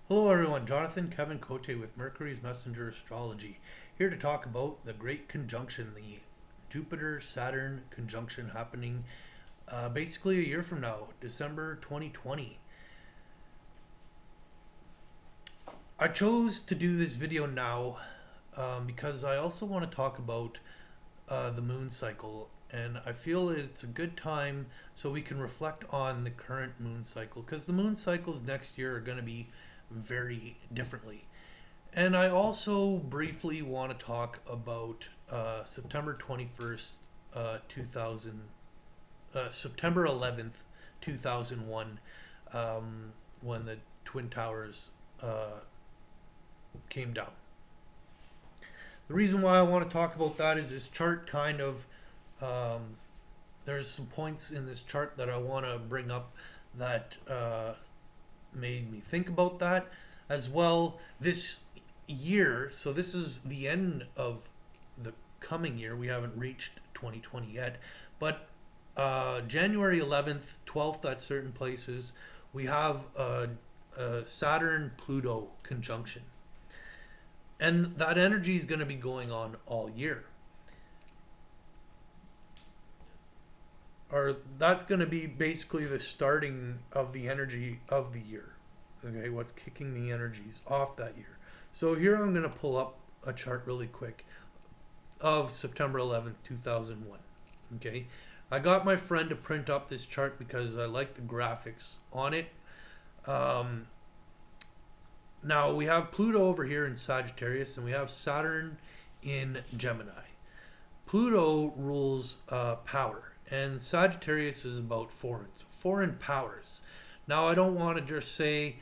Hello everyone, Jonathan Kevin Cote with Mercury's Messenger Astrology, here to talk about the Great Conjunction, the Jupiter-Saturn conjunction happening basically a year from now, December 2020. I chose to do this video now because I also want to talk about the moon cycle, and I feel it's a good time so we can reflect on the current moon cycle, because the moon cycles next year are going to be very differently. And I also briefly want to talk about September 21st, 2000, September 11th, 2001, when the Twin Towers came down. The reason why I want to talk about that is this chart kind of, there's some points in this chart that I want to bring up that made me think about that as well. This year, so this is the end of the coming year. We haven't reached 2020 yet, but January 11th, 12th at certain places, we have a Saturn Pluto conjunction. And that energy is going to be going on all year. Or that's going to be basically the starting of the energy of the year. Okay, what's kicking the energies off that year. So here I'm going to pull up a chart really quick of September 11th, 2001. Okay, I got my friend to print up this chart because I like the graphics on it. Now we have Pluto over here in Sagittarius, and we have Saturn in Gemini. Pluto rules power, and Sagittarius is about foreign powers. Now I don't want to just say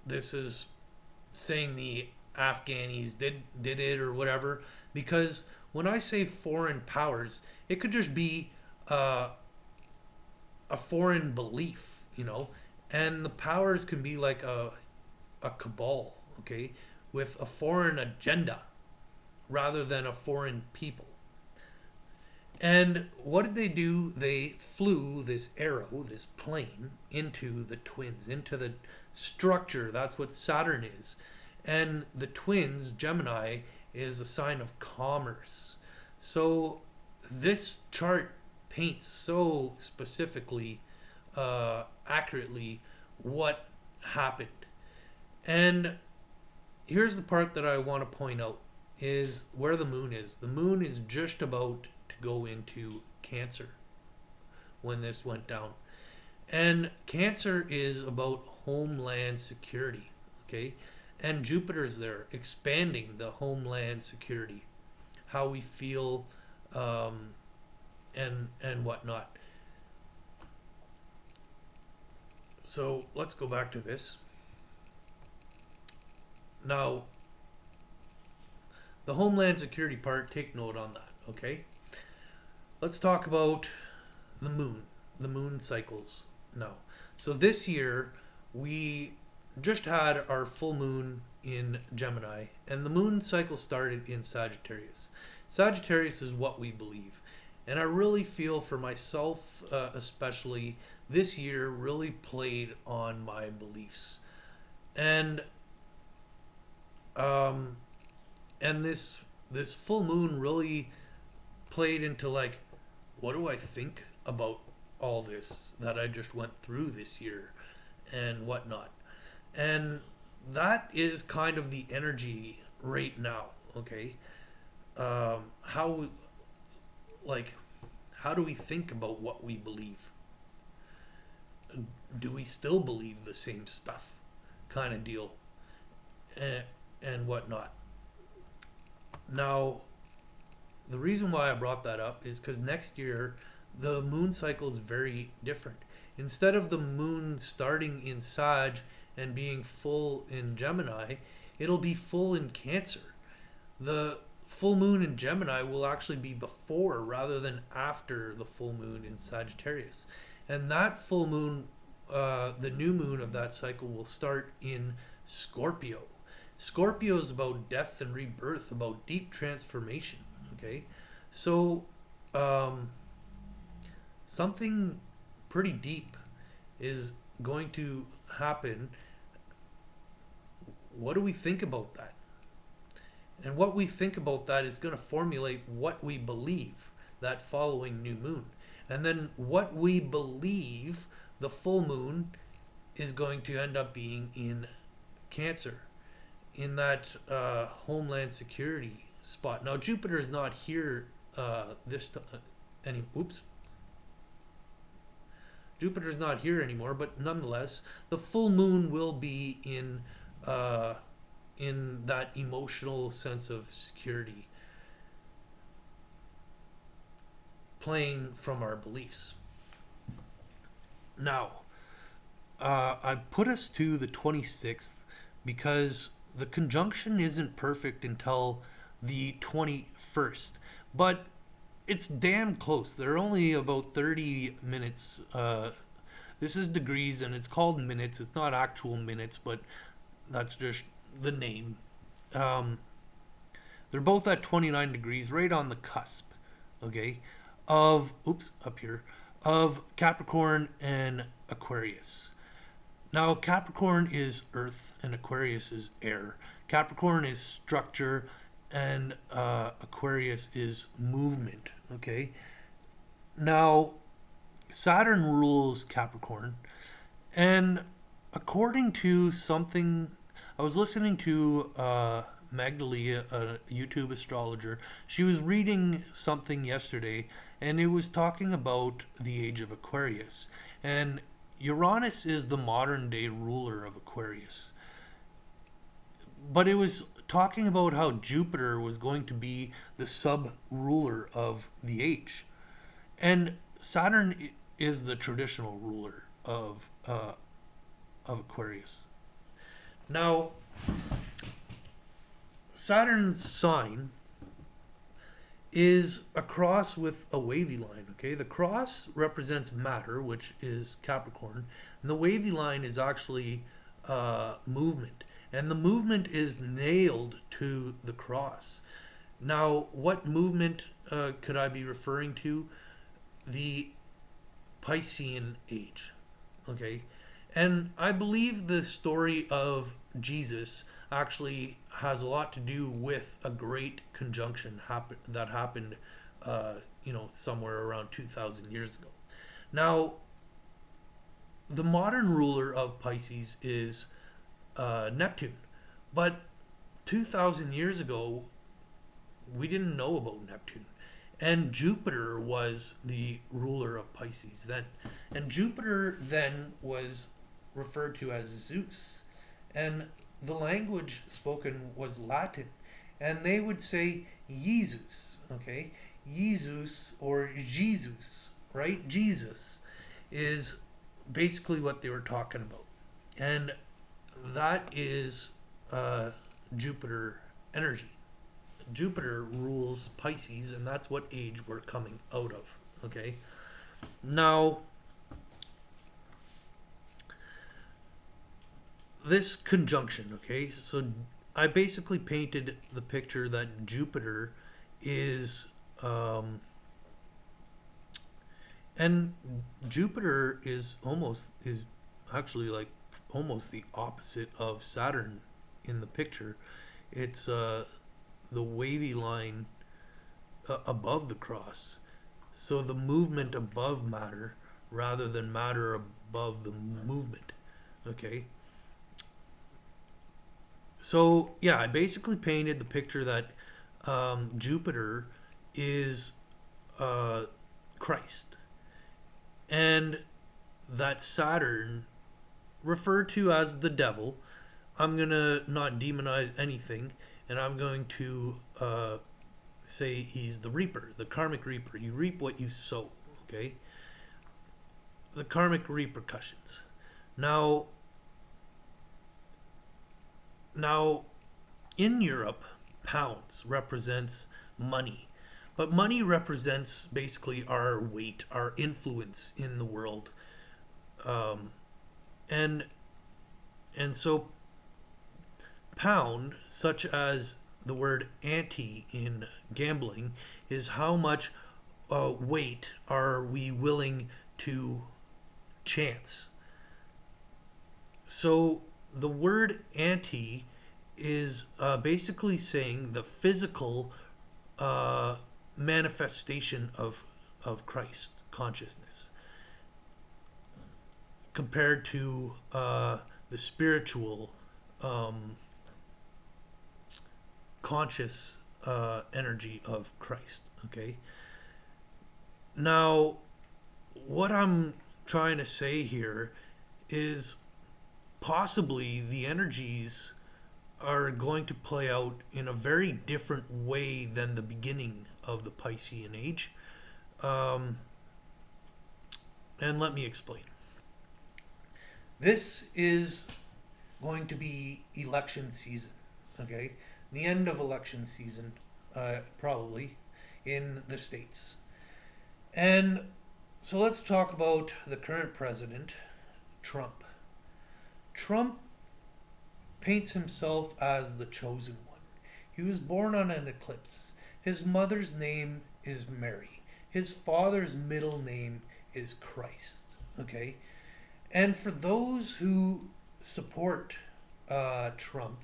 this is saying the Afghanis did it or whatever, because when I say foreign powers, it could just be a foreign belief, and the powers can be like a cabal, okay, with a foreign agenda rather than a foreign people. And what did they do? They flew this arrow, this plane, into the twins, into the structure. That's what Saturn is. And the twins, Gemini, is a sign of commerce. So this chart paints so specifically, accurately, what happened. And here's the part that I want to point out, is where the moon is. The moon is just about to go into Cancer when this went down. And Cancer is about homeland security, okay? And Jupiter's there, expanding the homeland security, how we feel, and whatnot. So let's go back to this. Now, the homeland security part, take note on that, okay? Let's talk about the moon cycles now. So this year, we just had our full moon in Gemini, and the moon cycle started in Sagittarius. Sagittarius is what we believe. And I really feel for myself, especially, this year really played on my beliefs. And this full moon really played into, like, what do I think about all this that I just went through this year and whatnot. And that is kind of the energy right now, okay? How do we think about what we believe? Do we still believe the same stuff, kind of deal, and whatnot? Now, the reason why I brought that up is because next year the moon cycle is very different. Instead of the moon starting in Sag and being full in Gemini, it'll be full in Cancer. The full moon in Gemini will actually be before rather than after the full moon in Sagittarius. And that full moon, the new moon of that cycle, will start in Scorpio. Scorpio is about death and rebirth, about deep transformation, okay? So, something pretty deep is going to happen what do we think about that? And what we think about that is going to formulate what we believe that following new moon. And then what we believe the full moon is going to end up being in Cancer, in that homeland security spot. Now, Jupiter is not here this time. Oops. Jupiter's not here anymore, but nonetheless, the full moon will be in that emotional sense of security, playing from our beliefs. Now, I put us to the 26th because the conjunction isn't perfect until the 21st, but it's damn close. They're only about 30 minutes. This is degrees and it's called minutes. It's not actual minutes, but that's just the name. They're both at 29 degrees, right on the cusp, okay, of Capricorn and Aquarius. Now, Capricorn is earth and Aquarius is air. Capricorn is structure and Aquarius is movement, okay? Now, Saturn rules Capricorn, and according to something, I was listening to Magdalia, a YouTube astrologer. She was reading something yesterday, and it was talking about the age of Aquarius. And Uranus is the modern day ruler of Aquarius. But it was talking about how Jupiter was going to be the sub-ruler of the age. And Saturn is the traditional ruler of Aquarius. Now, Saturn's sign is a cross with a wavy line, okay? The cross represents matter, which is Capricorn, and the wavy line is actually movement. And the movement is nailed to the cross. Now, what movement could I be referring to? The Piscean age, okay? And I believe the story of Jesus actually has a lot to do with a great conjunction that happened, somewhere around 2,000 years ago. Now, the modern ruler of Pisces is Neptune, but 2,000 years ago, we didn't know about Neptune. And Jupiter was the ruler of Pisces then. And Jupiter then was referred to as Zeus. And the language spoken was Latin. And they would say Jesus, okay? Jesus or Jesus, right? Jesus is basically what they were talking about. And that is Jupiter energy. Jupiter rules Pisces, and that's what age we're coming out of, okay? Now, this conjunction, okay? So I basically painted the picture that Jupiter is, and Jupiter is actually like almost the opposite of Saturn in the picture. It's the wavy line above the cross. So the movement above matter rather than matter above the movement. Okay. So yeah, I basically painted the picture that Jupiter is Christ, and that Saturn, referred to as the devil, I'm gonna not demonize anything, and I'm going to say he's the reaper, the karmic reaper. You reap what you sow, okay? The karmic repercussions. Now, in Europe, pounds represents money. But money represents basically our weight, our influence in the world. And so pound, such as the word ante in gambling, is how much weight are we willing to chance. So the word ante is basically saying the physical uh, manifestation of Christ consciousness compared to the spiritual conscious energy of Christ. Okay. Now, what I'm trying to say here is possibly the energies are going to play out in a very different way than the beginning of the Piscean age. Um, and let me explain. This is going to be election season, okay? The end of election season, probably, in the States. And so let's talk about the current president, Trump. Trump paints himself as the chosen one. He was born on an eclipse. His mother's name is Mary. His father's middle name is Christ. Okay? And for those who support Trump,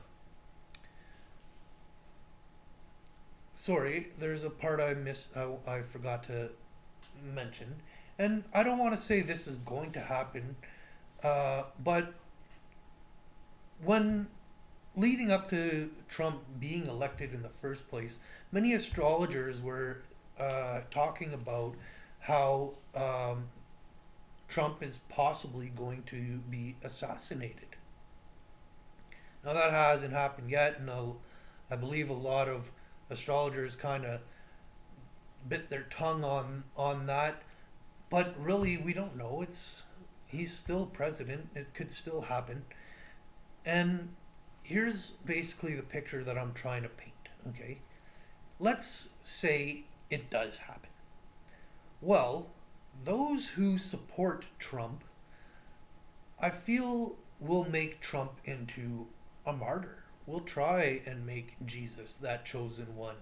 sorry, there's a part I missed, I forgot to mention. And I don't want to say this is going to happen, but when leading up to Trump being elected in the first place, many astrologers were talking about how Trump is possibly going to be assassinated. Now that hasn't happened yet, and I believe a lot of astrologers kind of bit their tongue on that. But really, we don't know. He's still president. It could still happen. And here's basically the picture that I'm trying to paint. Okay, let's say it does happen. Well, those who support Trump, I feel, will make Trump into a martyr. Will try and make Jesus that chosen one.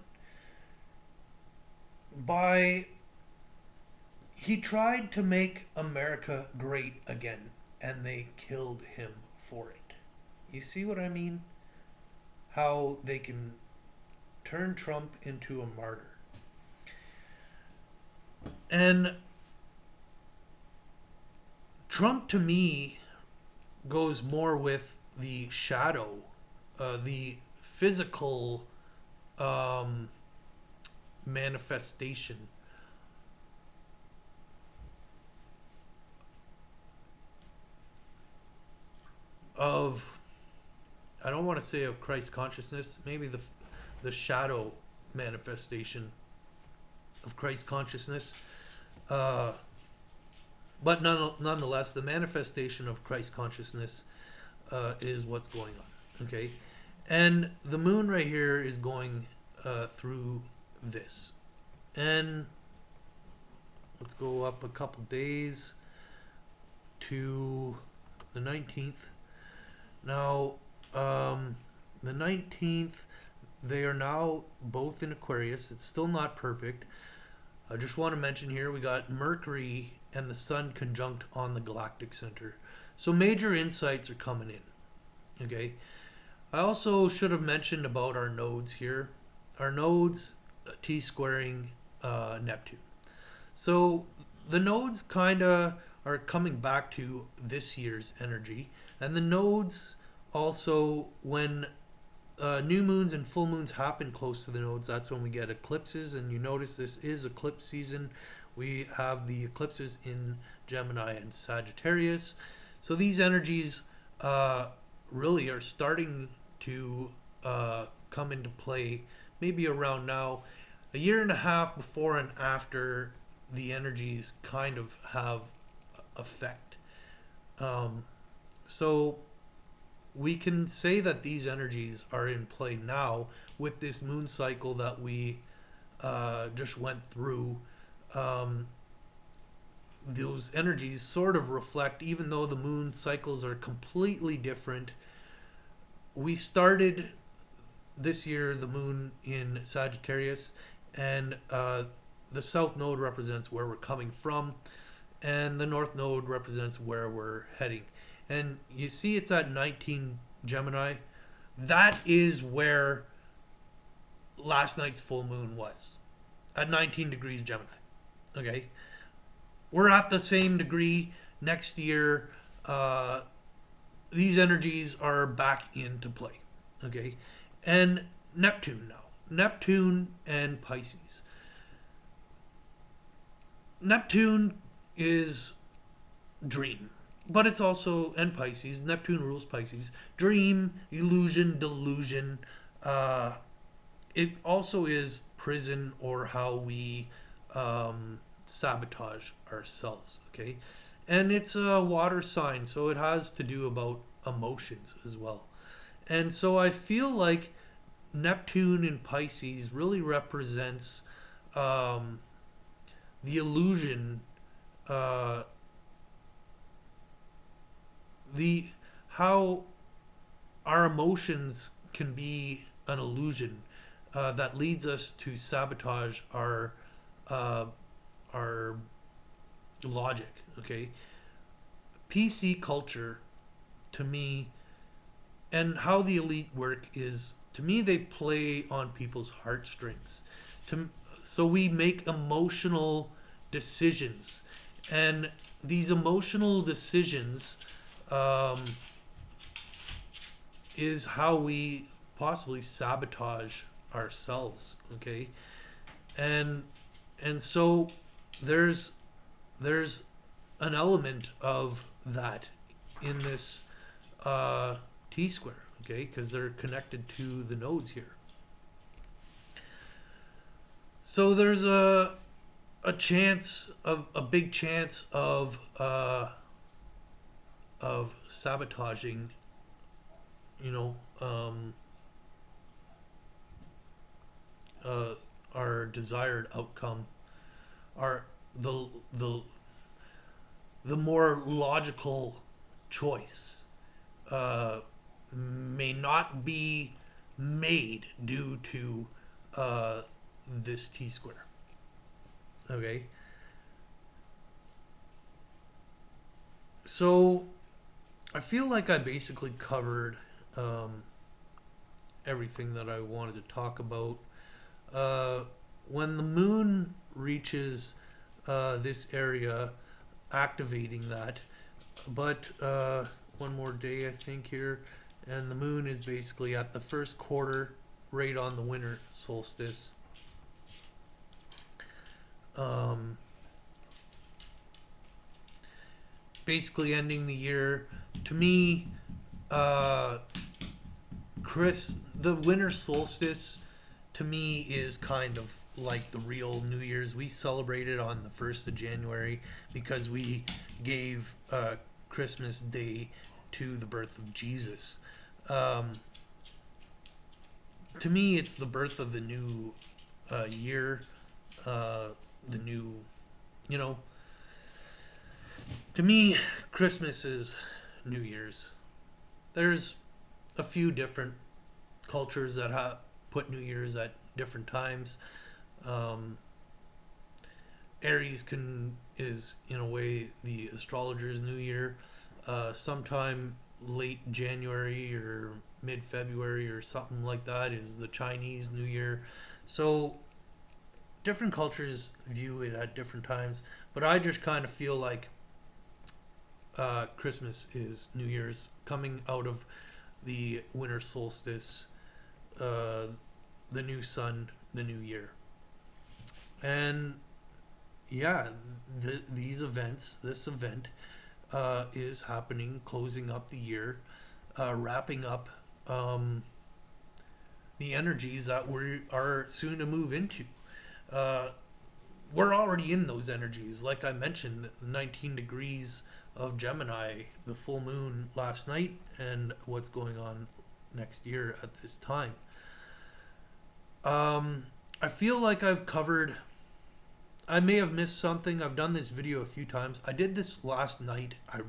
He tried to make America great again, and they killed him for it. You see what I mean? How they can turn Trump into a martyr. And Trump, to me, goes more with the shadow, the physical manifestation of, I don't want to say of Christ consciousness, maybe the shadow manifestation of Christ consciousness. But nonetheless, the manifestation of Christ consciousness is what's going on. Okay? And the moon right here is going through this. And let's go up a couple days to the 19th. Now, the 19th, they are now both in Aquarius. It's still not perfect. I just want to mention here we got Mercury and the Sun conjunct on the galactic center. So major insights are coming in. Okay. I also should have mentioned about our nodes here. Our nodes, T-squaring Neptune. So the nodes kind of are coming back to this year's energy. And the nodes also, when new moons and full moons happen close to the nodes, that's when we get eclipses. And you notice this is eclipse season. We have the eclipses in Gemini and Sagittarius. So these energies really are starting to come into play maybe around now. A year and a half before and after the energies kind of have effect. So we can say that these energies are in play now with this moon cycle that we just went through. Those energies sort of reflect, even though the moon cycles are completely different. We started this year the moon in Sagittarius, and the south node represents where we're coming from, and the north node represents where we're heading. And you see it's at 19 Gemini. that is where last night's full moon was, at 19 degrees Gemini. Okay, we're at the same degree next year. These energies are back into play. Okay, and Neptune now. Neptune and Pisces. Neptune is dream, but it's also, and Pisces. Neptune rules Pisces. Dream, illusion, delusion. It also is prison, or how we sabotage ourselves. Okay, and it's a water sign, so it has to do about emotions as well. And so I feel like Neptune in Pisces really represents the illusion, uh, the how our emotions can be an illusion that leads us to sabotage uh, our logic. Okay, PC culture, to me, and how the elite work is, to me, they play on people's heartstrings. So we make emotional decisions, and these emotional decisions is how we possibly sabotage ourselves. Okay, and so there's an element of that in this T square. Okay, because they're connected to the nodes here. So there's a chance of a big chance of sabotaging, you know, our desired outcome, our the more logical choice may not be made due to this T square. Okay. So I feel like I basically covered everything that I wanted to talk about. When the moon reaches this area, activating that, but one more day, I think, here, and the moon is basically at the first quarter, right on the winter solstice. Basically ending the year. To me, the winter solstice, to me, is kind of like the real New Year's. We celebrate it on the 1st of January because we gave Christmas Day to the birth of Jesus. To me, it's the birth of the new year, the new, you know, to me, Christmas is New Year's. There's a few different cultures that put New Year's at different times. Aries is in a way the astrologer's New Year. Sometime late January or mid February or something like that is the Chinese New Year. So different cultures view it at different times, but I just kind of feel like Christmas is New Year's, coming out of the winter solstice, the new sun, the new year. And yeah, this event is happening, closing up the year, wrapping up the energies that we are soon to move into. We're already in those energies. Like I mentioned, 19 degrees of Gemini, the full moon last night, and what's going on next year at this time. I feel like I've covered. I may have missed something. I've done this video a few times. I did this last night. I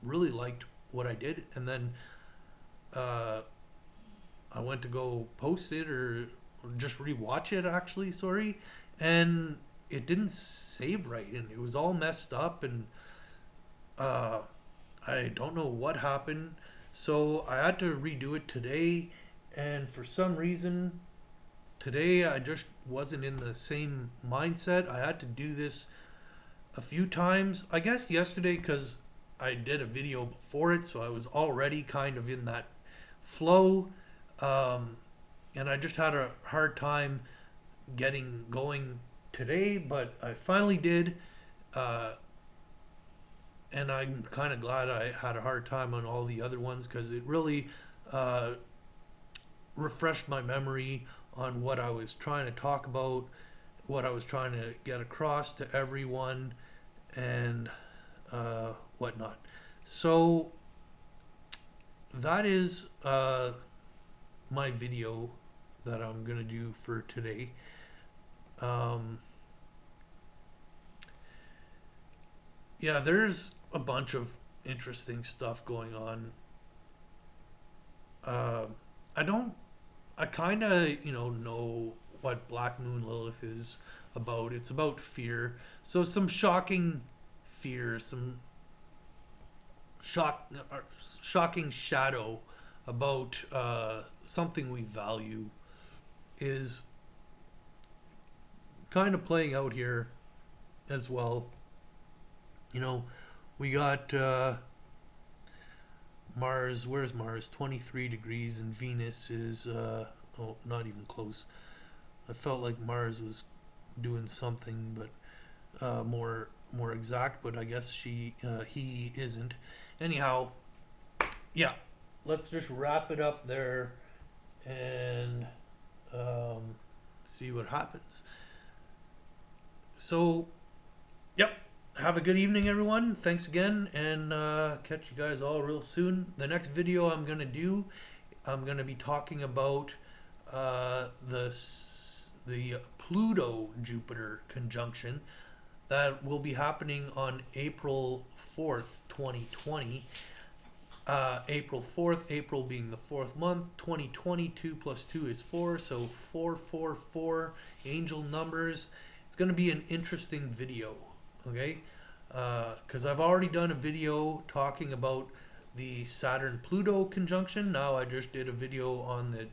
really liked what I did, and then I went to go post it or just rewatch it. Actually, sorry, and it didn't save right, and it was all messed up, and I don't know what happened. So I had to redo it today, And for some reason, today I just wasn't in the same mindset. I had to do this a few times. I guess yesterday because I did a video before it, so I was already kind of in that flow. And I just had a hard time getting going today, but I finally did. And I'm kind of glad I had a hard time on all the other ones because it really uh, refreshed my memory on what I was trying to talk about, what I was trying to get across to everyone, and whatnot. So that is my video that I'm gonna do for today. Um, yeah, there's a bunch of interesting stuff going on. Uh, I don't. I kind of know what Black Moon Lilith is about. It's about fear. So some shocking fear, some shocking shadow about something we value is kind of playing out here as well. We got Mars. Where's Mars? 23 degrees, and Venus is not even close. I felt like Mars was doing something, but more exact. But I guess he isn't. Anyhow, yeah. Let's just wrap it up there and see what happens. So, yep. Have a good evening, everyone. Thanks again, and catch you guys all real soon. The next video I'm going to do, I'm going to be talking about the Pluto-Jupiter conjunction that will be happening on April 4th, 2020. April 4th, April being the fourth month, 2022 plus 2 is 4, so 444 angel numbers. It's going to be an interesting video. Okay, because I've already done a video talking about the Saturn-Pluto conjunction. Now I just did a video on the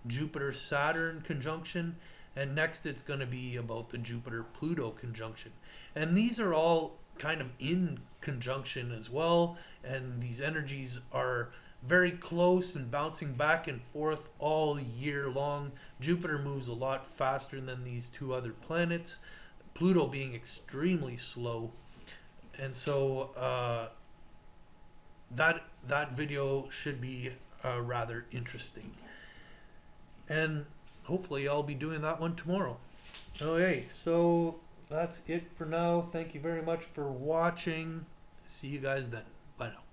Jupiter-Saturn conjunction, and next it's going to be about the Jupiter-Pluto conjunction. And these are all kind of in conjunction as well, and these energies are very close and bouncing back and forth all year long. Jupiter moves a lot faster than these two other planets, Pluto being extremely slow, and so that video should be rather interesting, and hopefully I'll be doing that one tomorrow. Okay, so that's it for now. Thank you very much for watching. See you guys then. Bye now.